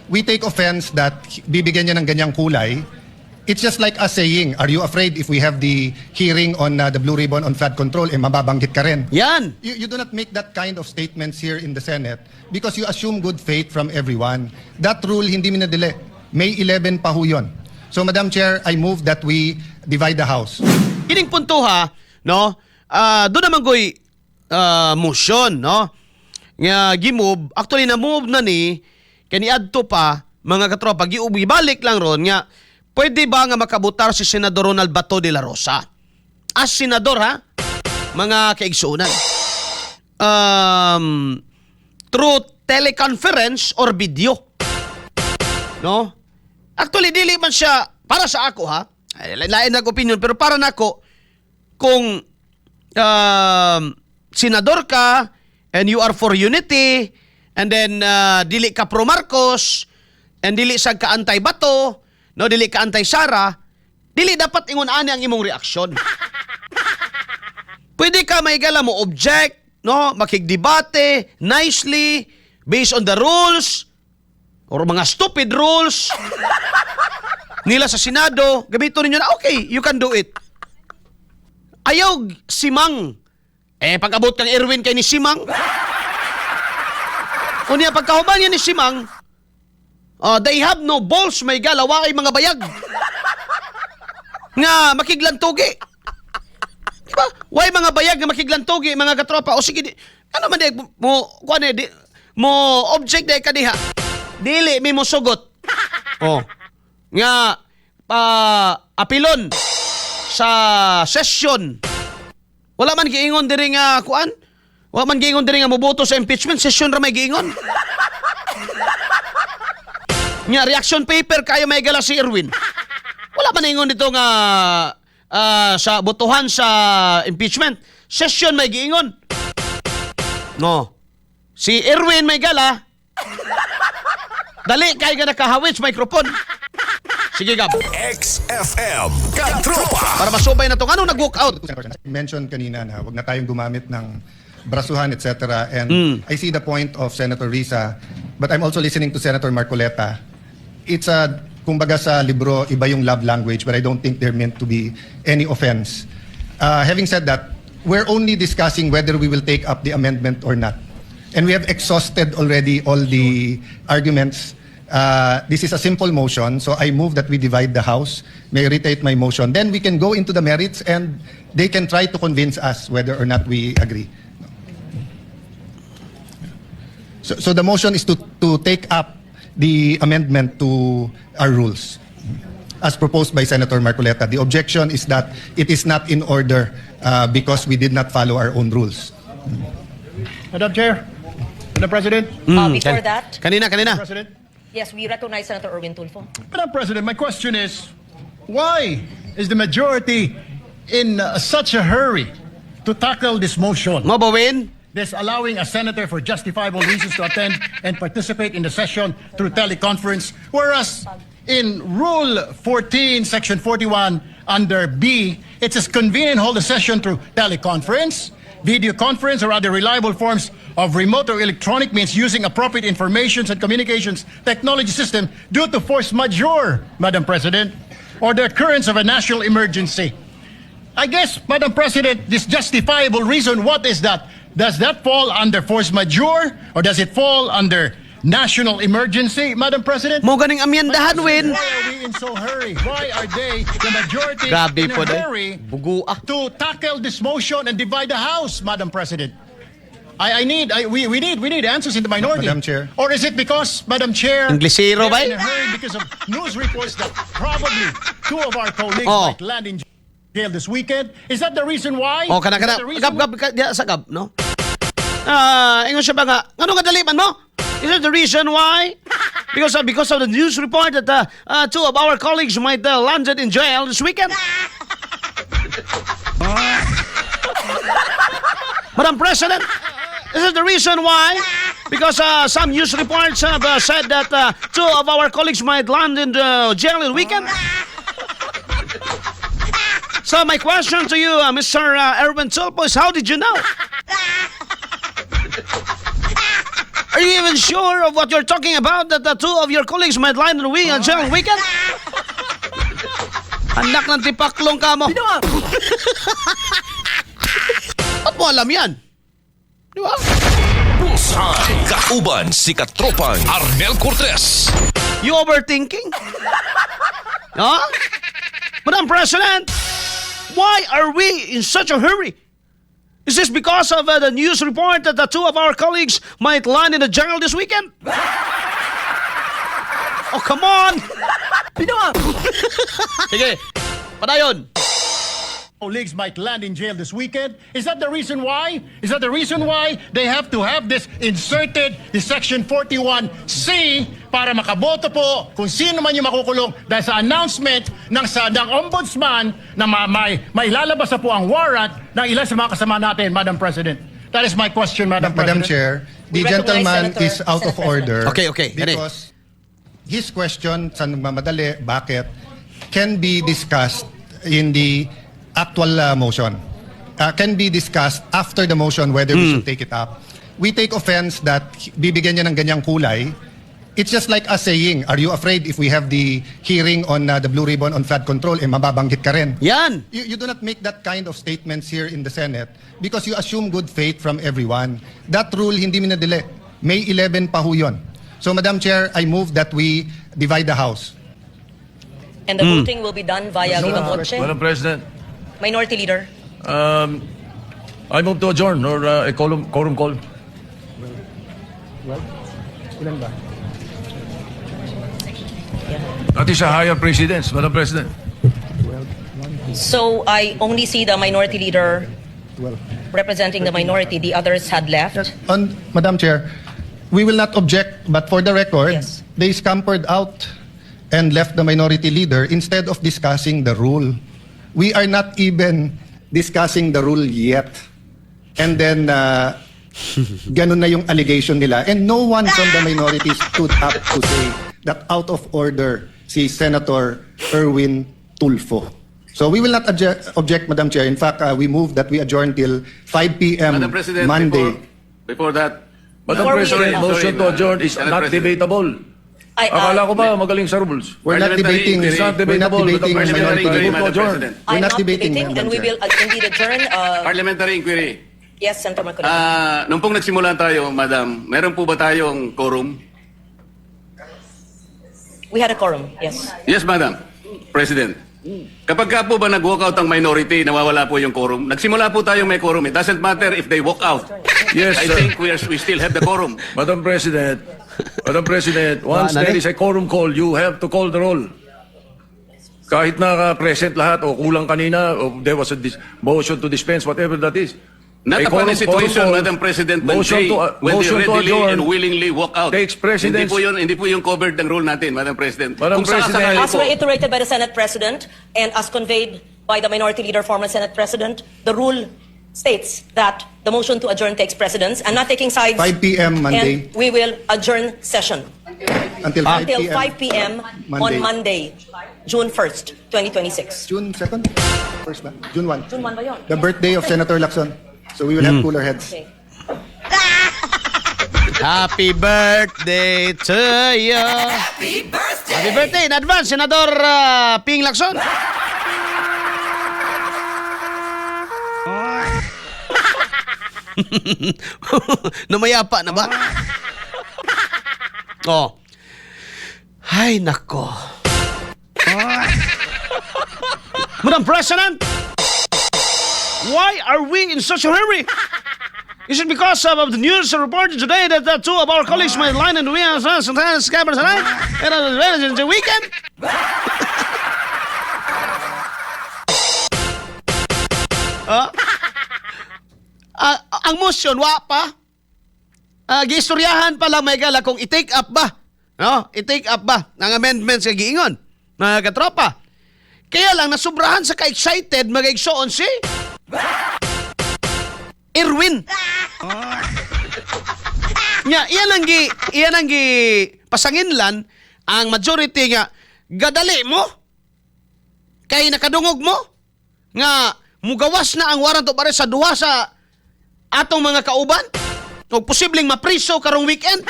we take offense that bibigyan niya ng ganyang kulay. It's just like us saying, are you afraid if we have the hearing on the Blue Ribbon on flood control, mababanggit ka rin? Yan. You do not make that kind of statements here in the Senate because you assume good faith from everyone. That rule hindi minadali. May 11 pa ho yun. So, Madam Chair, I move that we divide the House. Kining punto ha, no? Doon naman ko'y motion, no? Nga gimove, actually na-move na ni, kaniadto pa, mga katropa, ibalik lang ron nga, pwede ba nga makabutar si Senador Ronald Bato de la Rosa? As senador ha, mga kaigsunan. Through teleconference or video. No? Actually, dili man siya, para sa ako ha, lain na opinion, pero para nako, kung senador ka, and you are for unity, and then dili ka pro Marcos, and dili sa ka anti-Bato, no, dili ka anti-Sara, dili dapat ingon ani ang imong reaksyon. Pwede ka maigala mo object, no, makigdebate nicely based on the rules or mga stupid rules nila sa Senado. Gamiton ninyo na okay, you can do it. Ayaw Simang. Pag-abot kang Erwin kay ni Simang. Unya pagkahuban niya ni Simang, they have no balls, may galawa ay mga bayag. Nga makiglantogi. Diba? Why mga bayag nga makiglantogi, mga katropa? O sige, ano man di, mo object di ka diha. Dili, may mo sugot. Nga, apilon sa session. Wala man giingon diri nga kuan? Wala man giingon diri nga moboto sa impeachment, session ra may giingon. Nga reaction paper kayo may gala si Erwin. Wala man ingon dito nga sa botohan sa impeachment, session may giingon. No. Si Erwin may gala. Dali kay nga nakahawit sa microphone. Sige, Gab. XFM Katropa. Para masubay na to. Ano nag-walk out? Mention kanina na wag na tayong gumamit ng brasuhan, etc. And I see the point of Senator Risa, but I'm also listening to Senator Marcoleta. It's kumbaga sa libro, iba yung love language, but I don't think they're meant to be any offense. Having said that, we're only discussing whether we will take up the amendment or not. And we have exhausted already all the arguments. This is a simple motion, so I move that we divide the House. May I reiterate my motion. Then we can go into the merits and they can try to convince us whether or not we agree. So the motion is to take up the amendment to our rules as proposed by Senator Marcoleta. The objection is that it is not in order because we did not follow our own rules. Madam Chair, Madam President, Before that, Kanina. President. yes, we recognize Senator Erwin Tulfo. Madam President, my question is, why is the majority in such a hurry to tackle this motion? Mo ba, Win? This allowing a senator for justifiable reasons to attend and participate in the session through teleconference, whereas in Rule 14, Section 41, under B, it says convene and hold a session through teleconference, video conference, or other reliable forms of remote or electronic means using appropriate informations and communications technology system due to force majeure, Madam President, or the occurrence of a national emergency. I guess, Madam President, this justifiable reason, what is that? Does that fall under force majeure or does it fall under national emergency, Madam President? Mo ganing amyendahan, Win. Why are we in so hurry? Why are they, the majority, Grabe in po, a day. hurry Bugu ah. to tackle this motion and divide the House, Madam President? We need answers in the minority. Madam Chair. Or is it because, Madam Chair, Inglesero ba? they're in a hurry because of news reports that probably two of our colleagues Oh. might land in jail this weekend? Is that the reason why? O, kana. Is that the reason Gab, diya sa Gab, no? Ingon siya ba nga, ano nga daliman mo? Is that the reason why? Because of the news report that two of our colleagues might landed in jail this weekend? Madam President, is that the reason why? Because some news reports have said that two of our colleagues might land in jail this weekend? So my question to you, Mr. Erwin Tulfo, is how did you know? Are you even sure of what you're talking about that the two of your colleagues might line the wing until weekend? Anak ng tipaklong ka mo. At mo alam yan? Di ba? Bullseye. Kauban si katropang Arnel Cortez. You overthinking? Huh? Madam President, why are we in such a hurry? Is this because of the news report that the two of our colleagues might land in the jungle this weekend? Oh, come on! Sige, padayon. Colleagues might land in jail this weekend. Is that the reason why? Is that the reason why they have to have this inserted, the Section 41C, para makaboto po kung sino man yung makukulong dahil sa announcement ng ombudsman na may lalabas na po ang warrant ng ilan sa mga kasama natin, Madam President. That is my question, Madam Madam President. Chair, the We recognize gentleman Senator- is out of Senate order. Okay, okay. Because his question, sa nagmamadali, bakit, can be discussed in the actual motion. Can be discussed after the motion whether we should take it up. We take offense that bibigyan niya ng ganyang kulay. It's just like us saying, are you afraid if we have the hearing on the Blue Ribbon on flood control, mababanggit ka rin? Yan. You do not make that kind of statements here in the Senate because you assume good faith from everyone. That rule hindi minadali. May 11 pa ho yun. So, Madam Chair, I move that we divide the House. And the voting will be done via viva voce. Madam President, Minority Leader. I move to adjourn or a quorum call. That is a higher precedence, Madam President. So I only see the Minority Leader representing the minority. The others had left. Madam Chair, we will not object, but for the record, Yes. they scampered out and left the minority leader instead of discussing the rule. We are not even discussing the rule yet. And then, ganun na yung allegation nila. And no one from the minority stood up to say that out of order si Senator Erwin Tulfo. So we will not object, Madam Chair. In fact, we move that we adjourn till 5 p.m. Madam President, Monday. before that, Madam Before we President, adjourn. motion to adjourn is Madam not President. debatable. Akala ko ba magaling sa rules? We're not Parliamentary debating. inquiry. It's not We're not debatable, debating Madam President. minority Parliamentary leader. inquiry, Madam Adjourn. President. We're I'm not debating, and Madam we Chair. will indeed adjourn. Parliamentary inquiry. Yes, Senator Marcoleta. Nung pong nagsimula tayo, Madam, meron po ba tayong quorum? We had a quorum. Yes. Yes, Madam. President. Kapag ka po ba nag-walk out ang minority, nawawala po yung quorum. Nagsimula po tayong may quorum. It doesn't matter if they walk out. Yes, I sir. think we still have the quorum. Madam President, once Nani? there is a quorum call, you have to call the roll. Kahit present lahat o kulang kanina o there was a motion to dispense, whatever that is. Not A upon a quorum situation, call, Madam President, when motion they motion to readily adjourn and willingly walk out. takes precedence. Hindi po yung covered ng rule natin, Madam President. Madam Kung President. sakasakali As po, reiterated by the Senate President and as conveyed by the Minority Leader, former Senate President, the rule states that the motion to adjourn takes precedence. I'm not taking sides. 5 p.m. Monday. And we will adjourn session Until 5 until p.m. 5 p.m. on Monday, June 1st, 2026. June 2nd? First ba? June 1. June 1 ba yun? The birthday of Senator Lacson. So we will have cooler heads. Okay. Happy birthday to you. Happy birthday in advance, Senador Ping Lacson. Namayapa na ba? Oh. Ay, nako. Madam President, why are we in such a hurry? Is it because of the news reported today that two of our colleagues might line in the wings and scabbers tonight? And the weekend? Ang motion, wa pa. Giistoryahan pa lang may gala kung i-take up ba. No? I-take up ba ng amendments sa giingon, mga katropa. Kaya lang, nasubrahan sa ka-excited, mag-igsoon si Erwin. Nya, iyan ang gi pasanginlan ang majority nga gadali mo kay nakadungog mo nga mugawas na ang warrant of arrest sa duha sa atong mga kauban. O posibleng mapriso karong weekend?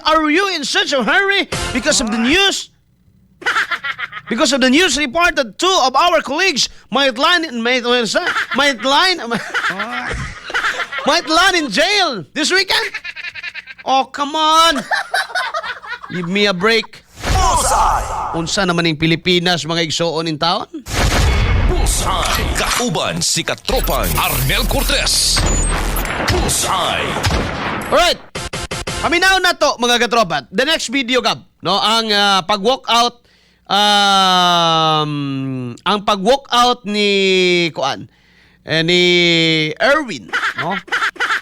Are you in such a hurry because of the news? Because of the news report that two of our colleagues might land in jail this weekend? Oh, come on. Give me a break. Unsa naman ng Pilipinas mga igsoon in town? Bullseye. Kauban si Katropang Arnel Cortez. Bullseye. Alright. Paminaw na to mga katropa. The next video, Gab, no, ang pag-walkout ang pag-walkout ni ni Erwin, no?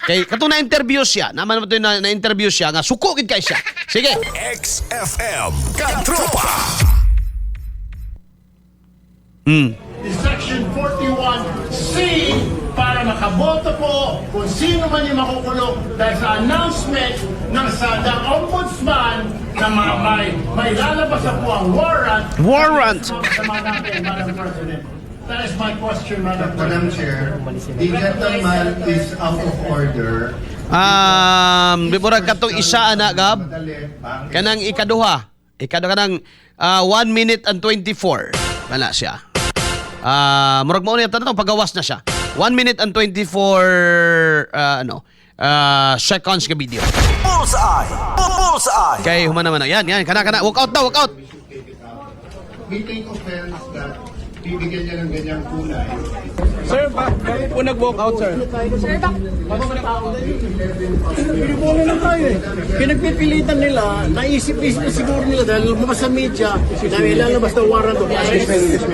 Kay katong na-interview siya, naman mo to na-interview siya nga suko gid kay siya. Sige. XFM Katropa. Section 41C para makaboto po kung sino man yung makukulong dahil sa announcement ng the Ombudsman na may lalabas na po ang warrant. Madam President. That is my question, Madam Madam Chair, the gentleman is out of order. Murag katong isa ana, Gab. Kanang ikaduha kanang 1 minute and 24 kana siya. Murag mao niya tanong pagawas na siya. 1 minute and 24 seconds ka video. Bullseye. Kay humana man. Yan, kana walk out. We take offense that bibigyan niya ng ganyang kulay. Sir, bakit po nag-walk out, sir? Sir, Pinipolo lang tayo eh. Pinagpipilitan nila, naisip-isip siguro nila dahil lumabas sa media na may lalabas na warrant of arrest.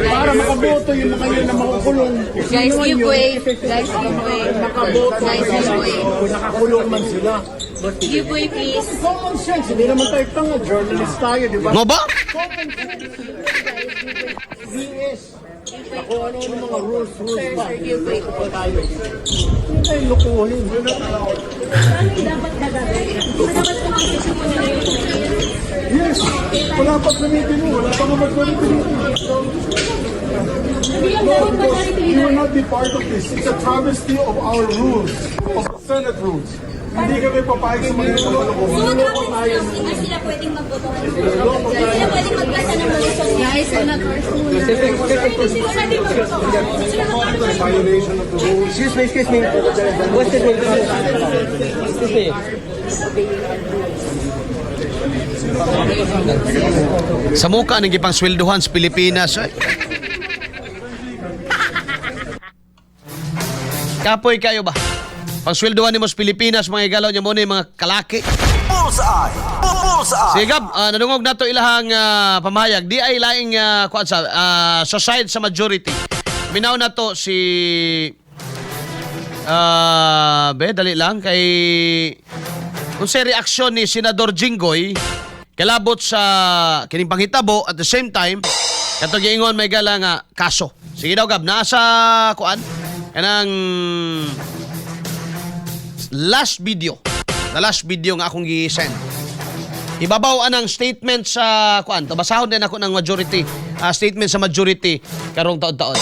Para makaboto yung mga yun na makukulong. Guys, give way. Guys, give way. Makaboto. Guys, give way. Kung nakakulong man sila. Give way, please. Common sense, hindi naman tayo tanga. Journalist tayo, di ba? Mo ba? BS. Kung ano yung mga rules ba? Give way. Tayo. Hindi tayo lukuhin. Yes. Wala pa gamitin mo. Wala pa naman gamitin mo. You will not be part of this. It's a travesty of our rules, of Senate rules. Hindi kami papayag sa mga luloko tayo. Hindi sila pwedeng magboto. Sila pwedeng maglasa ng motion. Guys, senators muna. Violation of the rules. Excuse me. What's the Excuse me. Sa muka ng gipang sweldohan sa Pilipinas. Kapoy kayo ba? Pangsweldohan ni mo sa Pilipinas, mga igalaw niya muna yung mga kalaki. Bullseye! Sige, Gab, nadungog na to ilahang pamahayag. Di ay laing sa side sa majority. Minaw na to si dali lang kay kung sa reaksyon ni Senador Jinggoy kalabot sa kining panghitabo at the same time katong giingon may gala nga kaso. Sige daw, Gab, nasa kuan kanang last video nga akong gi-send. Ibabaw anang statement sa kuan. Basahon din ako ng majority statement sa majority karong taon-taon.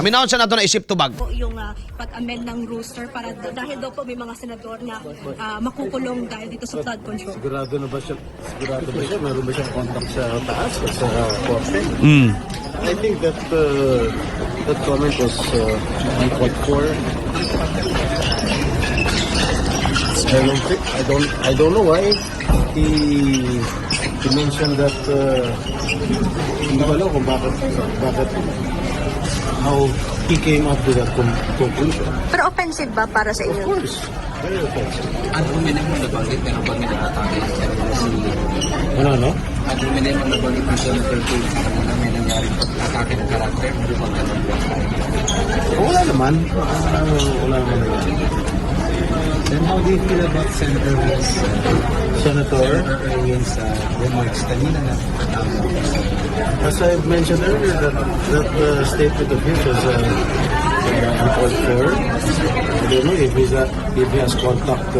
Aminahon sa nato na isip tubag. Yung pag-amend ng rooster para dahil daw po may mga senador na makukulong dahil dito sa flood control. Sigurado ba siya? Meron ba siyang contact sa taas o sa korte? I think that comment was uncalled for. I don't know why he mentioned that hindi ko alam kung bakit how he came up to that conclusion. Pero offensive ba para sa inyo? Of course. Very offensive. Ano minimum na banggit na pag minakatake si Ano? ano minimum na banggit ng Senator Cruz na may nangyari atake ng karakter hindi ba Wala naman. Wala naman nangyari. Then how do you feel about Senator Erwin's remarks kanina na As I mentioned earlier, that statement of his was uncalled for. I don't know if he has contact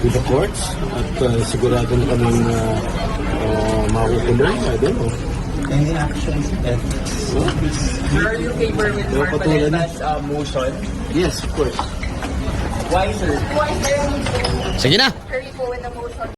with the courts at sigurado na kaming makukulong. I don't know. any actions and Are you favor with motion? Yes, of course. Sige na. Hurry po with the motion.